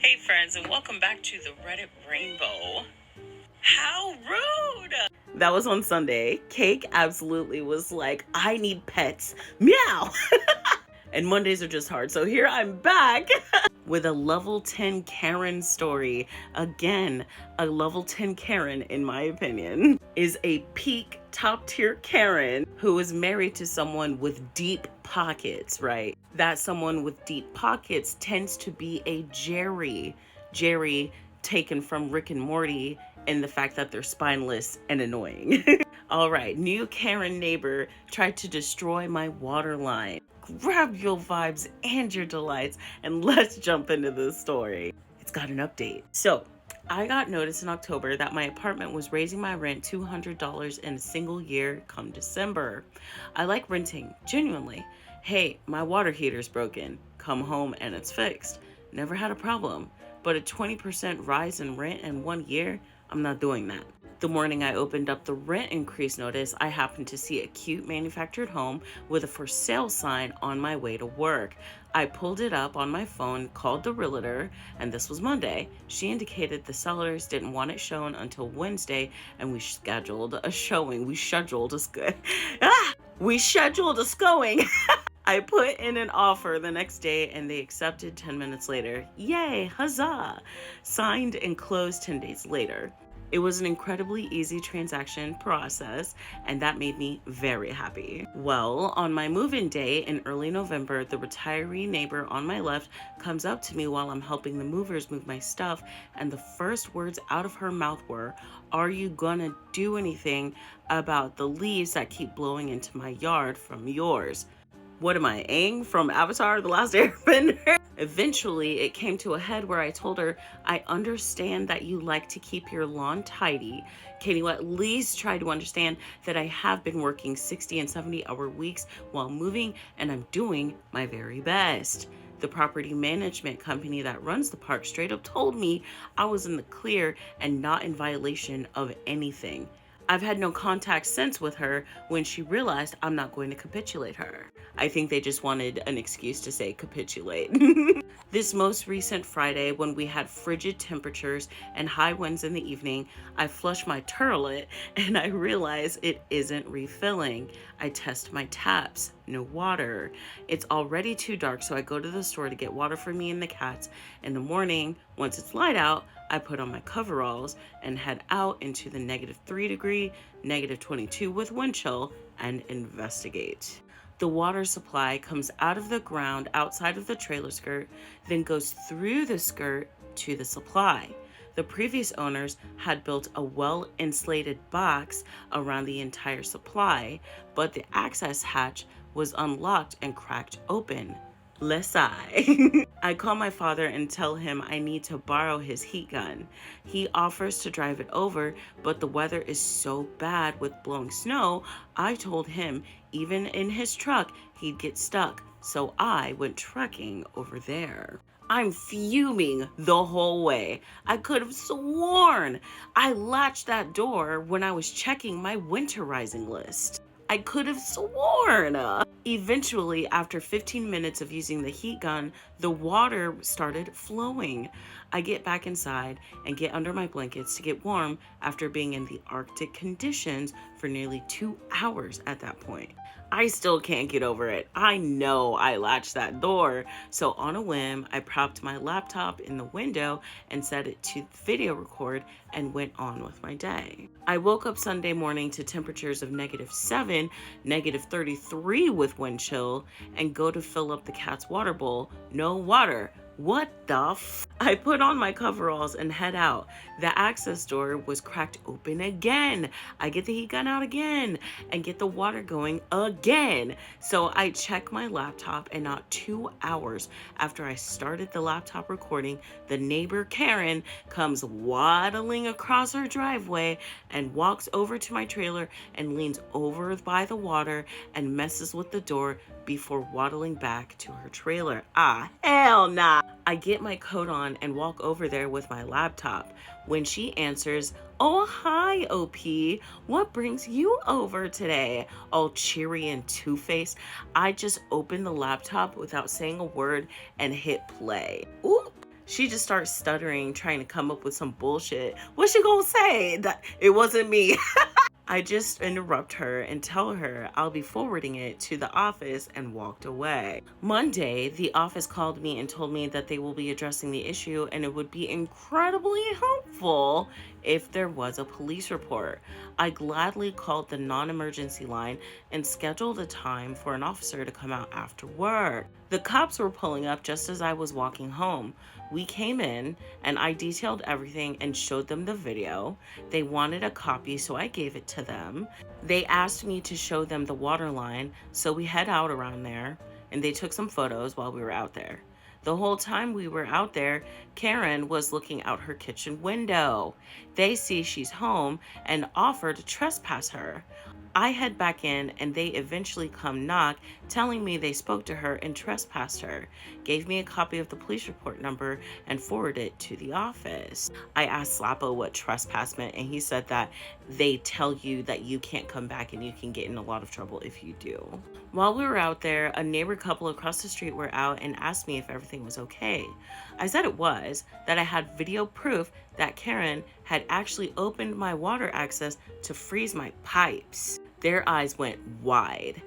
Hey friends, and welcome back to the Reddit Rainbow. How rude! That was on Sunday. Cake absolutely was like, I need pets. Meow! And Mondays are just hard. So here I'm back with a level 10 Karen story. Again, a level 10 Karen, in my opinion, is a peak top tier Karen who is married to someone with deep pockets, right? That someone with deep pockets tends to be a Jerry. Jerry taken from Rick and Morty and the fact that they're spineless and annoying. All right, new Karen neighbor tried to destroy my water line. Grab your vibes and your delights and let's jump into this story. It's got an update. So, I got notice in October that my apartment was raising my rent $200 in a single year come December. I like renting, genuinely. Hey, my water heater's broken. Come home and it's fixed. Never had a problem. But a 20% rise in rent in 1 year? I'm not doing that. The morning I opened up the rent increase notice, I happened to see a cute manufactured home with a for sale sign on my way to work. I pulled it up on my phone, called the realtor, and this was Monday. She indicated the sellers didn't want it shown until Wednesday, and we scheduled a showing. We scheduled a showing. I put in an offer the next day and they accepted 10 minutes later. Yay, huzzah! Signed and closed 10 days later. It was an incredibly easy transaction process, and that made me very happy. Well, on my move-in day in early November, the retiree neighbor on my left comes up to me while I'm helping the movers move my stuff, and the first words out of her mouth were, "Are you gonna do anything about the leaves that keep blowing into my yard from yours?" What am I, Aang from Avatar: The Last Airbender? Eventually, it came to a head where I told her, I understand that you like to keep your lawn tidy. Can you at least try to understand that I have been working 60 and 70-hour weeks while moving, and I'm doing my very best? The property management company that runs the park straight up told me I was in the clear and not in violation of anything. I've had no contact since with her when she realized I'm not going to capitulate her. I think they just wanted an excuse to say capitulate. This most recent Friday, when we had frigid temperatures and high winds in the evening, I flushed my toilet and I realize it isn't refilling. I test my taps, no water. It's already too dark, so I go to the store to get water for me and the cats. In the morning, once it's light out, I put on my coveralls and head out into the -3 degree, -22 with wind chill and investigate. The water supply comes out of the ground outside of the trailer skirt, then goes through the skirt to the supply. The previous owners had built a well-insulated box around the entire supply, but the access hatch was unlocked and cracked open. I call my father and tell him I need to borrow his heat gun. He offers to drive it over, but the weather is so bad with blowing snow, I told him even in his truck he'd get stuck, so I went trekking over there. I'm fuming the whole way. I could have sworn I latched that door when I was checking my winterizing list. I could have sworn. Eventually, after 15 minutes of using the heat gun, the water started flowing. I get back inside and get under my blankets to get warm after being in the Arctic conditions for nearly 2 hours at that point. I still can't get over it. I know I latched that door. So on a whim, I propped my laptop in the window and set it to video record and went on with my day. I woke up Sunday morning to temperatures of -7, -33 with wind chill, and go to fill up the cat's water bowl. No water. What the f? I put on my coveralls and head out. The access door was cracked open again. I get the heat gun out again and get the water going again. So I check my laptop, and not 2 hours after I started the laptop recording, the neighbor Karen comes waddling across her driveway and walks over to my trailer and leans over by the water and messes with the door before waddling back to her trailer. Ah, hell nah. I get my coat on and walk over there with my laptop. When she answers, "Oh, hi, OP. What brings you over today?" All cheery and two-faced, I just open the laptop without saying a word and hit play. Ooh. She just starts stuttering, trying to come up with some bullshit. What's she gonna say? That it wasn't me. I just interrupt her and tell her I'll be forwarding it to the office and walked away. Monday, the office called me and told me that they will be addressing the issue and it would be incredibly helpful if there was a police report. I gladly called the non-emergency line and scheduled a time for an officer to come out after work. The cops were pulling up just as I was walking home. We came in and I detailed everything and showed them the video. They wanted a copy, so I gave it to them. They asked me to show them the water line, so we head out around there and they took some photos while we were out there. The whole time we were out there, Karen was looking out her kitchen window. They see she's home and offer to trespass her. I head back in and they eventually come knock, telling me they spoke to her and trespassed her, gave me a copy of the police report number and forwarded it to the office. I asked Slappo what trespass meant and he said that they tell you that you can't come back and you can get in a lot of trouble if you do. While we were out there, a neighbor couple across the street were out and asked me if everything was okay. I said it was, that I had video proof that Karen had actually opened my water access to freeze my pipes. Their eyes went wide.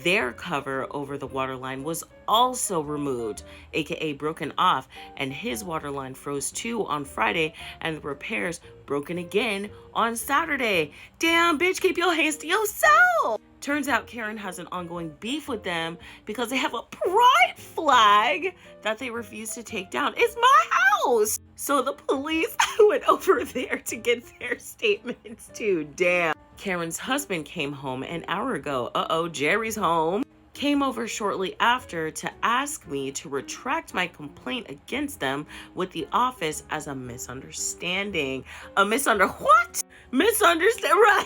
Their cover over the water line was also removed, aka broken off, and his water line froze too on Friday and the repairs broken again on Saturday. Damn, bitch, keep your hands to yourself. Turns out Karen has an ongoing beef with them because they have a pride flag that they refuse to take down. It's my house. So the police went over there to get their statements too. Damn. Karen's husband came home an hour ago. Jerry's home. Came over shortly after to ask me to retract my complaint against them with the office as a misunderstanding. What? Misunderstand, right?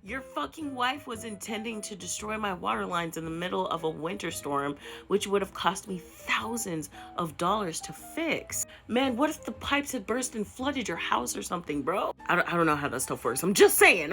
Your fucking wife was intending to destroy my water lines in the middle of a winter storm, which would have cost me thousands of dollars to fix. Man, what if the pipes had burst and flooded your house or something, bro? I don't know how that stuff works. I'm just saying.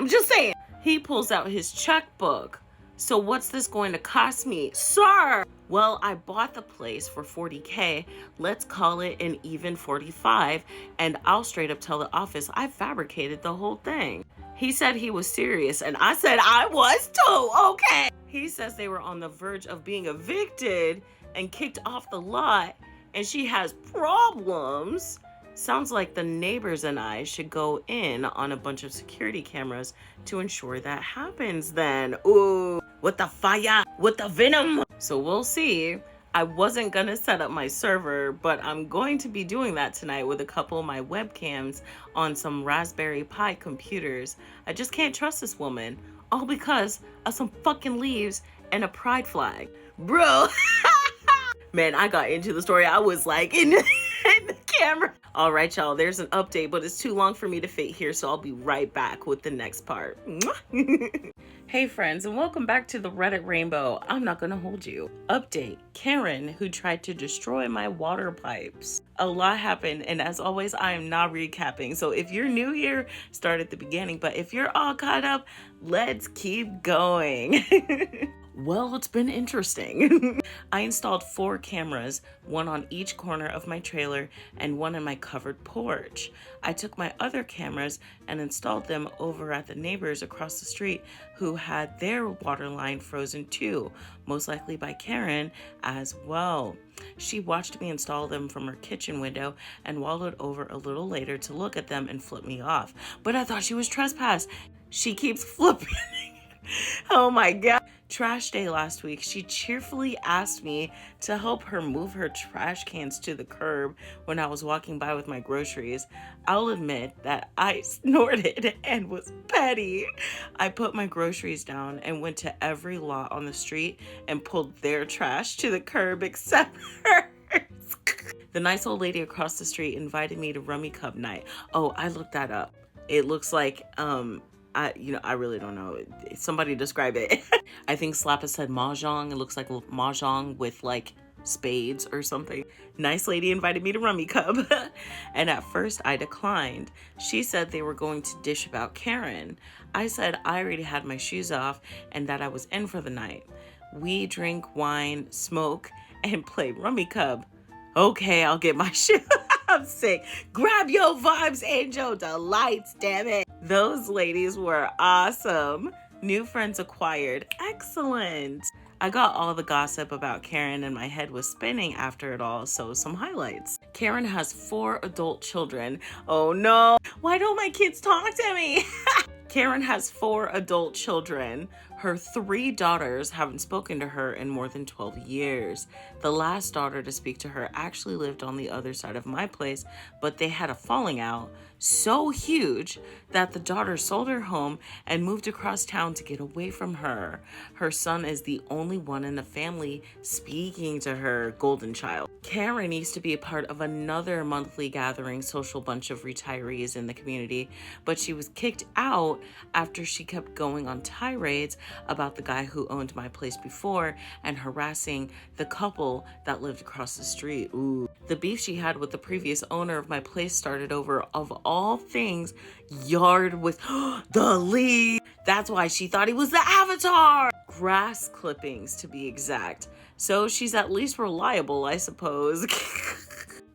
He pulls out his checkbook. So what's this going to cost me, sir? Well, I bought the place for $40K. Let's call it an even 45, and I'll straight up tell the office I fabricated the whole thing. He said he was serious, and I said I was too, okay. He says they were on the verge of being evicted and kicked off the lot, and she has problems. Sounds like the neighbors and I should go in on a bunch of security cameras to ensure that happens then. Ooh, with the fire, with the venom. So we'll see. I wasn't gonna set up my server, but I'm going to be doing that tonight with a couple of my webcams on some Raspberry Pi computers. I just can't trust this woman, all because of some fucking leaves and a pride flag. Bro, man, I got into the story. I was like in the camera. All right, y'all, there's an update, but it's too long for me to fit here, so I'll be right back with the next part. Hey friends, and welcome back to the Reddit Rainbow. I'm not gonna hold you. Update, Karen, who tried to destroy my water pipes. A lot happened, and as always, I am not recapping. So if you're new here, start at the beginning, but if you're all caught up, let's keep going. Well, it's been interesting. I installed 4 cameras, one on each corner of my trailer and one in my covered porch. I took my other cameras and installed them over at the neighbors across the street who had their water line frozen too, most likely by Karen as well. She watched me install them from her kitchen window and wallowed over a little later to look at them and flip me off. But I thought she was trespassed. She keeps flipping. Oh my God. Trash day last week, she cheerfully asked me to help her move her trash cans to the curb when I was walking by with my groceries. I'll admit that I snorted and was petty. I put my groceries down and went to every lot on the street and pulled their trash to the curb except hers. The nice old lady across the street invited me to Rummy Cup night. Oh, I looked that up. It looks like, I really don't know. Somebody describe it. I think Slappa said mahjong. It looks like mahjong with like spades or something. Nice lady invited me to Rummy Cup. And at first I declined. She said they were going to dish about Karen. I said I already had my shoes off and that I was in for the night. We drink wine, smoke, and play Rummy Cup. Okay, I'll get my shit. I'm sick. Grab your vibes, Angel Delights, damn it. Those ladies were awesome. New friends acquired. Excellent. I got all the gossip about Karen and my head was spinning after it all, so some highlights. Karen has 4 adult children. Oh no, why don't my kids talk to me? Karen has 4 adult children. Her 3 daughters haven't spoken to her in more than 12 years. The last daughter to speak to her actually lived on the other side of my place, but they had a falling out so huge that the daughter sold her home and moved across town to get away from her. Her son is the only one in the family speaking to her golden child. Karen used to be a part of another monthly gathering social bunch of retirees in the community, but she was kicked out after she kept going on tirades about the guy who owned my place before and harassing the couple that lived across the street. Ooh. The beef she had with the previous owner of my place started over, of all things, yard with the lead. That's why she thought he was the avatar. Grass clippings, to be exact. So she's at least reliable, I suppose.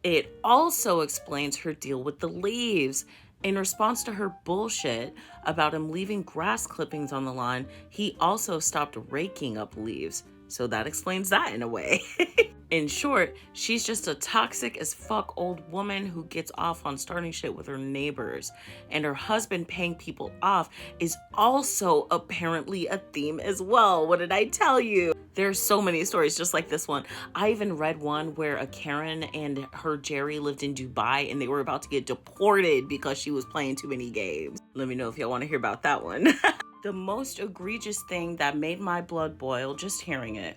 It also explains her deal with the leaves. In response to her bullshit about him leaving grass clippings on the lawn, he also stopped raking up leaves. So that explains that in a way. In short, she's just a toxic as fuck old woman who gets off on starting shit with her neighbors. And her husband paying people off is also apparently a theme as well. What did I tell you? There's so many stories just like this one. I even read one where a Karen and her Jerry lived in Dubai and they were about to get deported because she was playing too many games. Let me know if y'all want to hear about that one. The most egregious thing that made my blood boil just hearing it.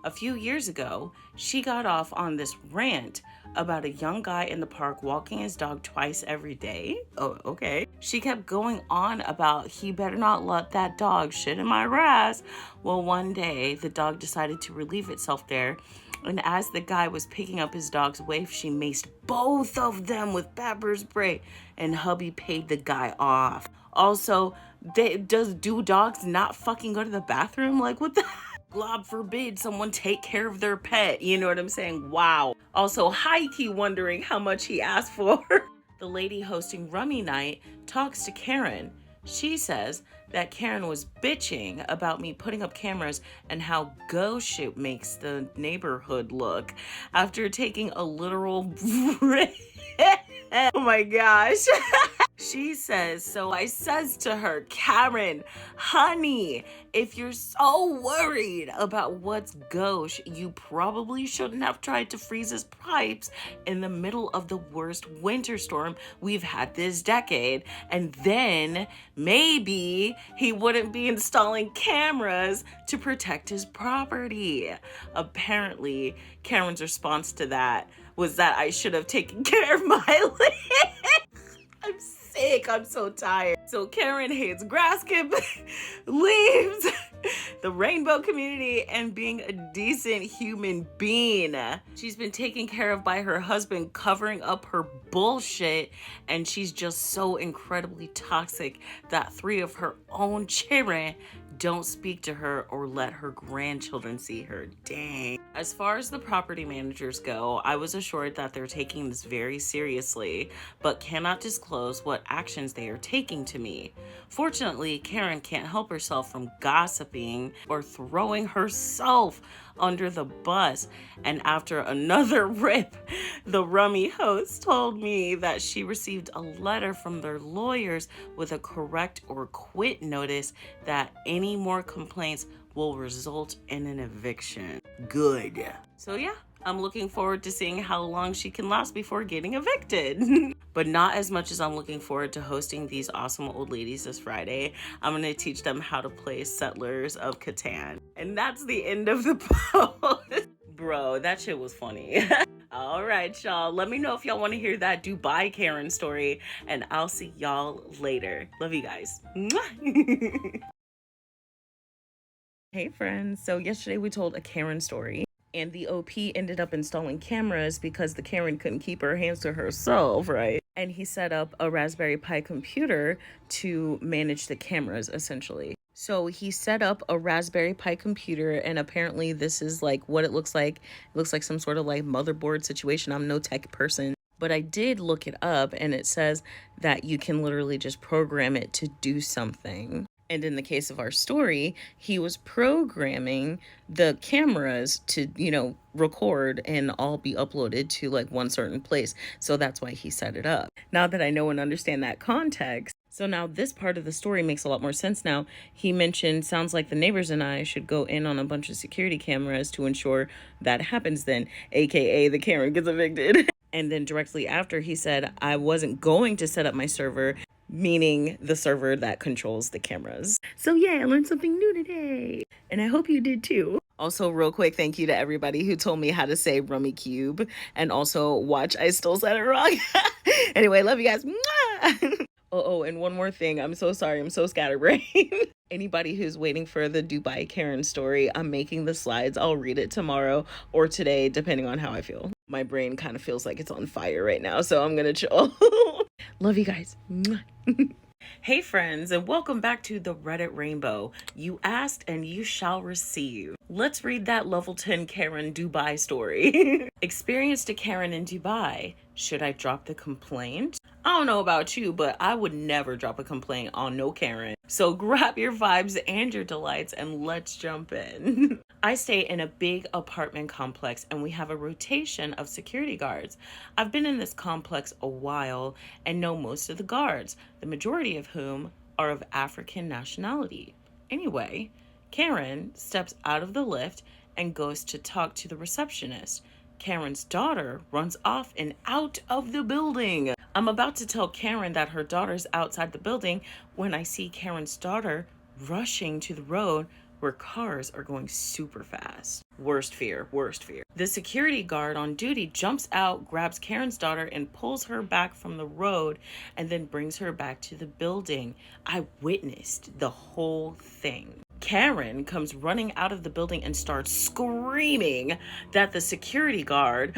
A few years ago, she got off on this rant about a young guy in the park walking his dog twice every day. Oh, okay. She kept going on about he better not let that dog shit in my grass. Well, one day, the dog decided to relieve itself there, and as the guy was picking up his dog's waif, she maced both of them with pepper spray, and hubby paid the guy off. Also, do dogs not fucking go to the bathroom? Like, what the God forbid someone take care of their pet. You know what I'm saying? Wow. Also, high-key wondering how much he asked for. The lady hosting Rummy Night talks to Karen. She says that Karen was bitching about me putting up cameras and how gauche it makes the neighborhood look after taking a literal break. Oh my gosh. She says, so I says to her, Karen, honey, if you're so worried about what's gauche, you probably shouldn't have tried to freeze his pipes in the middle of the worst winter storm we've had this decade. And then maybe he wouldn't be installing cameras to protect his property. Apparently, Karen's response to that was that I should have taken care of my I'm sick. I'm so tired. So Karen hates grass clippings, leaves, the rainbow community, and being a decent human being. She's been taken care of by her husband covering up her bullshit, and she's just so incredibly toxic that 3 of her own children don't speak to her or let her grandchildren see her. Dang. As far as the property managers go, I was assured that they're taking this very seriously, but cannot disclose what actions they are taking to me. Fortunately, Karen can't help herself from gossiping or throwing herself under the bus. And after another rip, the Rummy host told me that she received a letter from their lawyers with a correct or quit notice that any more complaints will result in an eviction. Good. So yeah, I'm looking forward to seeing how long she can last before getting evicted. But not as much as I'm looking forward to hosting these awesome old ladies this Friday. I'm going to teach them how to play Settlers of Catan. And that's the end of the post. Bro, that shit was funny. All right, y'all. Let me know if y'all want to hear that Dubai Karen story. And I'll see y'all later. Love you guys. Hey, friends. So yesterday we told a Karen story. And the OP ended up installing cameras because the Karen couldn't keep her hands to herself, right? And he set up a Raspberry Pi computer to manage the cameras, essentially. So he set up a Raspberry Pi computer, and apparently this is like what it looks like. It looks like some sort of like motherboard situation. I'm no tech person, but I did look it up, and it says that you can literally just program it to do something. And in the case of our story, he was programming the cameras to, record and all be uploaded to like one certain place. So that's why he set it up. Now that I know and understand that context, so now this part of the story makes a lot more sense now. He mentioned, sounds like the neighbors and I should go in on a bunch of security cameras to ensure that happens then, aka the Karen gets evicted. And then directly after, he said, I wasn't going to set up my server, meaning the server that controls the cameras. So yeah, I learned something new today. And I hope you did too. Also, real quick, thank you to everybody who told me how to say Rummy Cube. And also, watch, I still said it wrong. Anyway, love you guys. Mwah! Oh, and one more thing. I'm so sorry. I'm so scatterbrained. Anybody who's waiting for the Dubai Karen story, I'm making the slides. I'll read it tomorrow or today, depending on how I feel. My brain kind of feels like it's on fire right now, so I'm gonna chill. Love you guys. Hey friends, and welcome back to the Reddit Rainbow. You asked and you shall receive. Let's read that level 10 Karen Dubai story. Experienced a Karen in Dubai. Should I drop the complaint? I don't know about you, but I would never drop a complaint on no Karen. So grab your vibes and your delights and let's jump in. I stay in a big apartment complex and we have a rotation of security guards. I've been in this complex a while and know most of the guards, the majority of whom are of African nationality. Anyway, Karen steps out of the lift and goes to talk to the receptionist. Karen's daughter runs off and out of the building. I'm about to tell Karen that her daughter's outside the building when I see Karen's daughter rushing to the road where cars are going super fast. Worst fear, worst fear. The security guard on duty jumps out, grabs Karen's daughter, and pulls her back from the road and then brings her back to the building. I witnessed the whole thing. Karen comes running out of the building and starts screaming that the security guard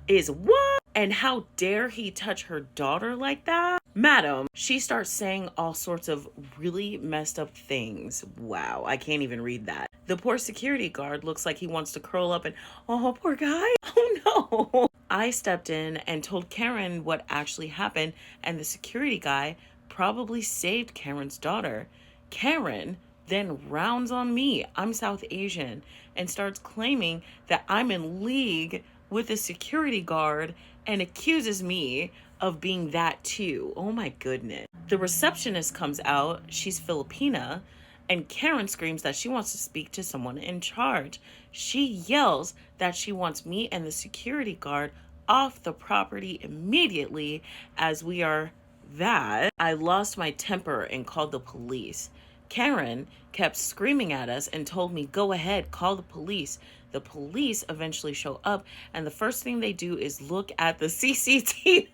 is what? And how dare he touch her daughter like that? Madam, she starts saying all sorts of really messed up things. Wow, I can't even read that. The poor security guard looks like he wants to curl up and, oh, poor guy. Oh no. I stepped in and told Karen what actually happened, and the security guy probably saved Karen's daughter. Karen then rounds on me, I'm South Asian, and starts claiming that I'm in league with a security guard and accuses me of being that too. Oh my goodness. The receptionist comes out, she's Filipina, and Karen screams that she wants to speak to someone in charge. She yells that she wants me and the security guard off the property immediately, as we are that. I lost my temper and called the police. Karen kept screaming at us and told me, go ahead, call the police. The police eventually show up, and the first thing they do is look at the CCTV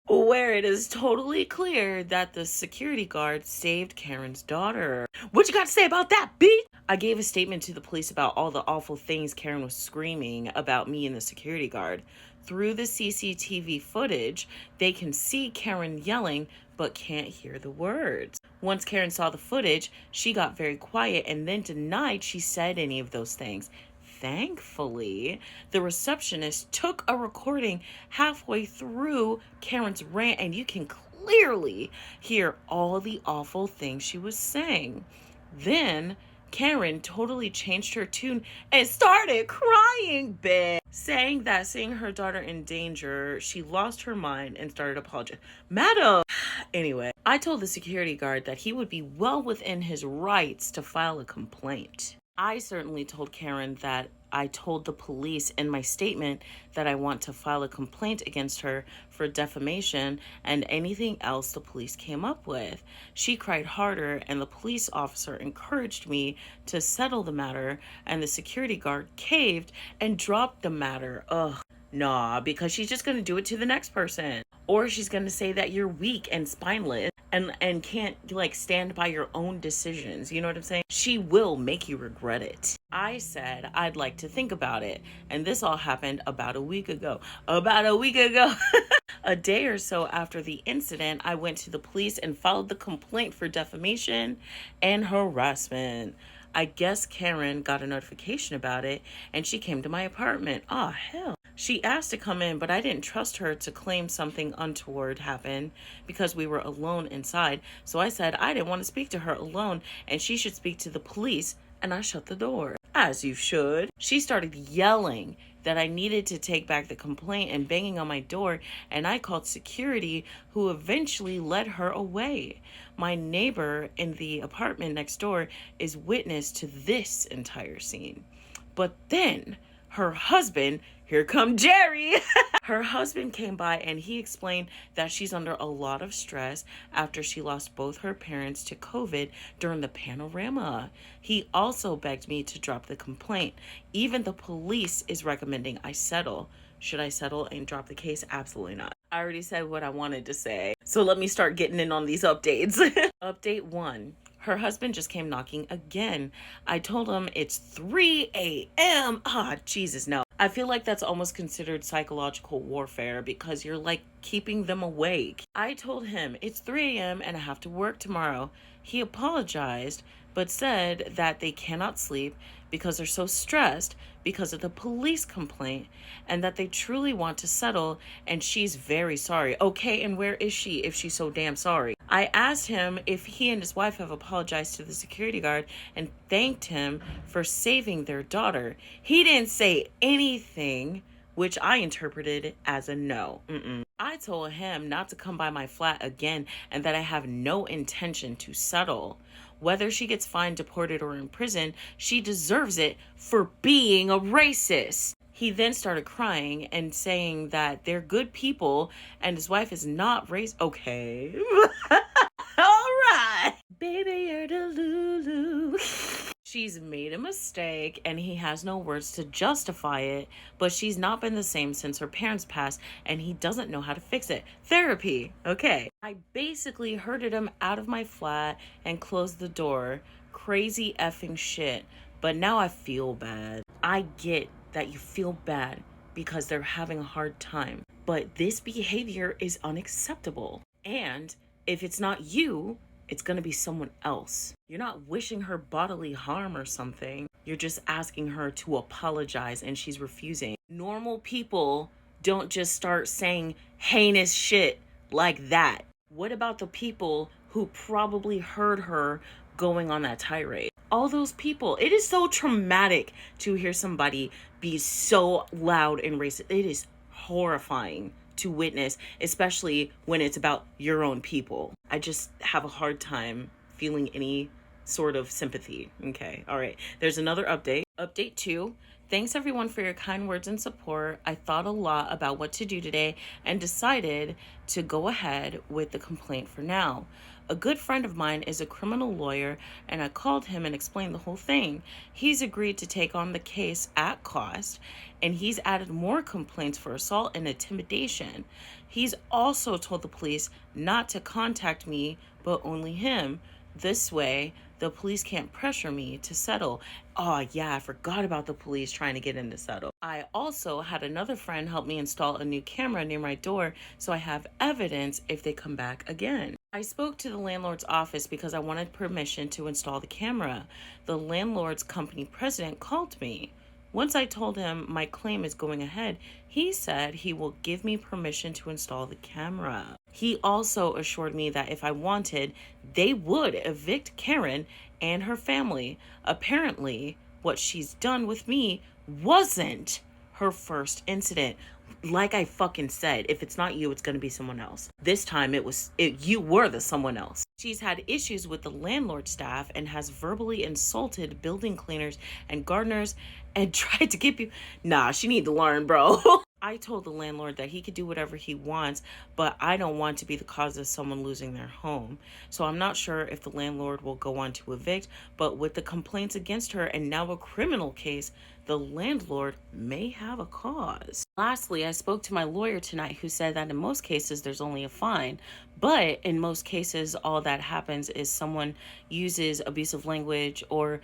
where it is totally clear that the security guard saved Karen's daughter. What you got to say about that, bitch? I gave a statement to the police about all the awful things Karen was screaming about me and the security guard. Through the CCTV footage, they can see Karen yelling, but can't hear the words. Once Karen saw the footage, she got very quiet and then denied she said any of those things. Thankfully, the receptionist took a recording halfway through Karen's rant, and you can clearly hear all the awful things she was saying. Then Karen totally changed her tune and started crying big, saying that seeing her daughter in danger, she lost her mind and started apologizing. Madam! Anyway, I told the security guard that he would be well within his rights to file a complaint. I certainly told Karen that I told the police in my statement that I want to file a complaint against her for defamation and anything else the police came up with. She cried harder, and the police officer encouraged me to settle the matter, and the security guard caved and dropped the matter. Ugh. Nah, because she's just gonna do it to the next person. or she's going to say that you're weak and spineless and can't like stand by your own decisions. You know what I'm saying? She will make you regret it. I said I'd like to think about it, and this all happened about a week ago. About a week ago. A day or so after the incident, I went to the police and filed the complaint for defamation and harassment. I guess Karen got a notification about it and she came to my apartment. Oh, hell. She asked to come in, but I didn't trust her to claim something untoward happened because we were alone inside. So I said I didn't want to speak to her alone and she should speak to the police, and I shut the door. As you should. She started yelling that I needed to take back the complaint and banging on my door, and I called security, who eventually led her away. My neighbor in the apartment next door is witness to this entire scene. But then her husband, here come Jerry. Her husband came by and he explained that she's under a lot of stress after she lost both her parents to COVID during the panorama. He also begged me to drop the complaint. Even the police is recommending I settle. Should I settle and drop the case? Absolutely not. I already said what I wanted to say. So let me start getting in on these updates. Update 1. Her husband just came knocking again. I told him it's 3 a.m. Jesus, no. I feel like that's almost considered psychological warfare because you're like keeping them awake. I told him it's 3 a.m. and I have to work tomorrow. He apologized, but said that they cannot sleep because they're so stressed because of the police complaint and that they truly want to settle, and she's very sorry. Okay, and where is she if she's so damn sorry? I asked him if he and his wife have apologized to the security guard and thanked him for saving their daughter. He didn't say anything, which I interpreted as a no. I told him not to come by my flat again and that I have no intention to settle. Whether she gets fined, deported, or in prison, she deserves it for being a racist. He then started crying and saying that they're good people and his wife is not racist. Okay. All right. Baby, you're the Lulu. She's made a mistake and he has no words to justify it, but she's not been the same since her parents passed and he doesn't know how to fix it. Therapy. Okay. I basically herded him out of my flat and closed the door. Crazy effing shit. But now I feel bad. I get that you feel bad because they're having a hard time, but this behavior is unacceptable. And if it's not you, it's going to be someone else. You're not wishing her bodily harm or something. You're just asking her to apologize and she's refusing. Normal people don't just start saying heinous shit like that. What about the people who probably heard her going on that tirade? All those people. It is so traumatic to hear somebody be so loud and racist. It is horrifying to witness, especially when it's about your own people. I just have a hard time feeling any sort of sympathy. Okay, all right. There's another update. Update 2. Thanks everyone for your kind words and support. I thought a lot about what to do today and decided to go ahead with the complaint for now. A good friend of mine is a criminal lawyer and I called him and explained the whole thing. He's agreed to take on the case at cost and he's added more complaints for assault and intimidation. He's also told the police not to contact me, but only him. This way, the police can't pressure me to settle. Oh yeah, I forgot about the police trying to get in to settle. I also had another friend help me install a new camera near my door so I have evidence if they come back again. I spoke to the landlord's office because I wanted permission to install the camera. The landlord's company president called me. Once I told him my claim is going ahead, he said he will give me permission to install the camera. He also assured me that if I wanted, they would evict Karen and her family. Apparently, what she's done with me wasn't her first incident. Like I fucking said, if it's not you, it's going to be someone else. This time you were the someone else. She's had issues with the landlord staff and has verbally insulted building cleaners and gardeners and tried to get you. Nah, she need to learn, bro. I told the landlord that he could do whatever he wants, but I don't want to be the cause of someone losing their home. So I'm not sure if the landlord will go on to evict, but with the complaints against her and now a criminal case, the landlord may have a cause. Lastly, I spoke to my lawyer tonight who said that in most cases there's only a fine, but in most cases all that happens is someone uses abusive language or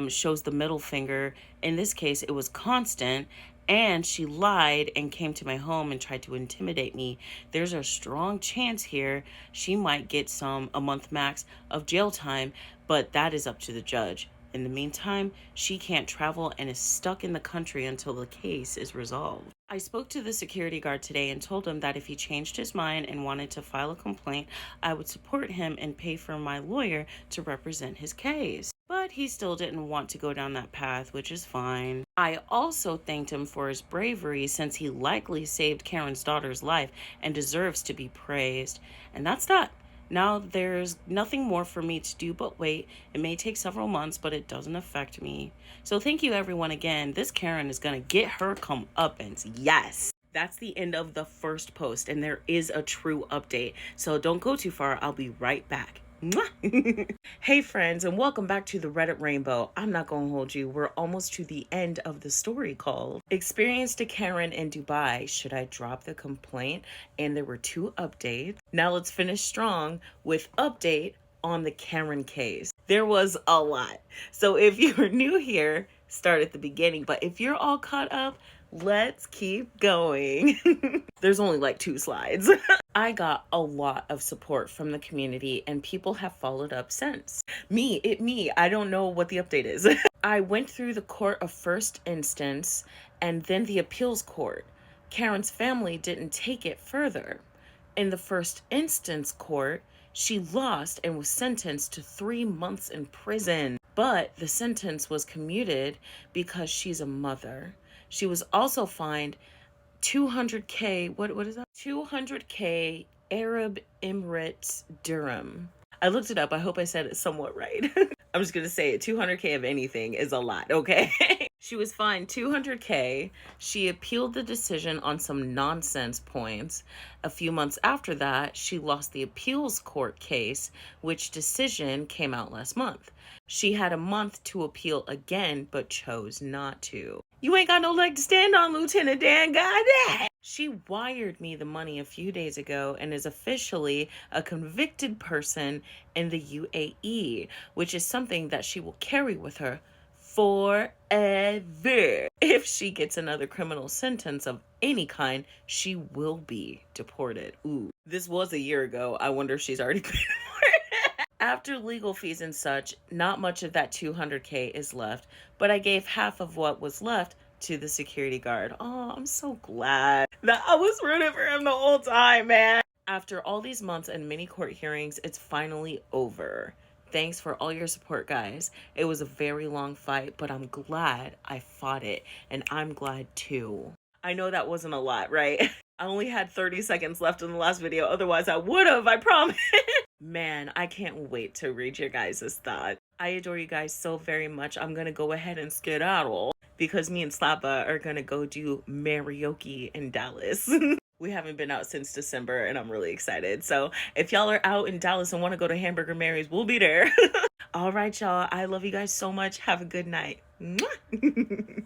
shows the middle finger. In this case, it was constant, and she lied and came to my home and tried to intimidate me. There's a strong chance here she might get a month max of jail time, but that is up to the judge. In the meantime, she can't travel and is stuck in the country until the case is resolved. I spoke to the security guard today and told him that if he changed his mind and wanted to file a complaint, I would support him and pay for my lawyer to represent his case. But he still didn't want to go down that path, which is fine. I also thanked him for his bravery since he likely saved Karen's daughter's life and deserves to be praised. And that's that. Now there's nothing more for me to do but wait. It may take several months, but it doesn't affect me. So thank you everyone again. This Karen is gonna get her comeuppance. Yes. That's the end of the first post, and there is a true update. So don't go too far. I'll be right back. Hey friends, and welcome back to the Reddit Rainbow. I'm not gonna hold you. We're almost to the end of the story called Experienced a Karen in Dubai. Should I drop the complaint? And there were 2 updates. Now let's finish strong with update on the Karen case. There was a lot. So if you're new here, start at the beginning. But if you're all caught up, let's keep going. There's only like 2 slides. I got a lot of support from the community and people have followed up since. Me, I don't know what the update is. I went through the court of first instance and then the appeals court. Karen's family didn't take it further. In the first instance court, she lost and was sentenced to 3 months in prison. But the sentence was commuted because she's a mother. She was also fined 200K, what is that? 200K Arab Emirates dirham. I looked it up. I hope I said it somewhat right. I'm just going to say it. 200K of anything is a lot, okay? She was fined 200K. She appealed the decision on some nonsense points. A few months after that, she lost the appeals court case, which decision came out last month. She had a month to appeal again, but chose not to. You ain't got no leg to stand on, Lieutenant Dan. Got that? She wired me the money a few days ago and is officially a convicted person in the UAE, which is something that she will carry with her forever. If she gets another criminal sentence of any kind, she will be deported. Ooh, this was a year ago. I wonder if she's already been deported. After legal fees and such, not much of that 200K is left, but I gave half of what was left to the security guard. Oh, I'm so glad that I was rooting for him the whole time, man. After all these months and many court hearings, it's finally over. Thanks for all your support, guys. It was a very long fight, but I'm glad I fought it, and I'm glad too. I know that wasn't a lot, right? I only had 30 seconds left in the last video. Otherwise, I would have, I promise. Man, I can't wait to read your guys' thoughts. I adore you guys so very much. I'm going to go ahead and skedaddle because me and Slappa are going to go do karaoke in Dallas. We haven't been out since December and I'm really excited. So if y'all are out in Dallas and want to go to Hamburger Mary's, we'll be there. All right, y'all. I love you guys so much. Have a good night. Mwah!